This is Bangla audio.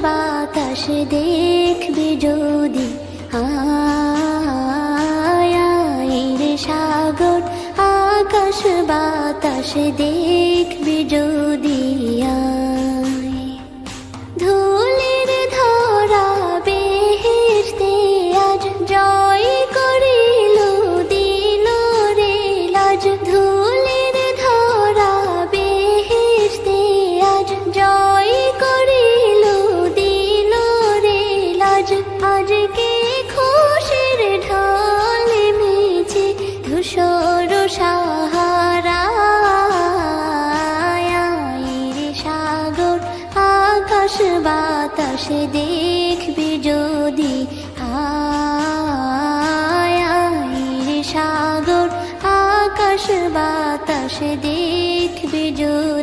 বাতাস দেখবি যদি, আয় রে সাগর আকাশ বাতাস দেখবি যদি, আয় ধুলির ধরা বেহেশতে আজ জয় করিল দিল রে লাজ, ধুলির ধরা বেহেশতে আজ জয় করিল দিল রে লাজ। আজকে খুশির ঢল মেছে ধূসর সাহারা, রে সাগর আকাশ বাতাস দেখবি যদি, আয় রে সাগর আকাশ বাতাস দেখবি যদি।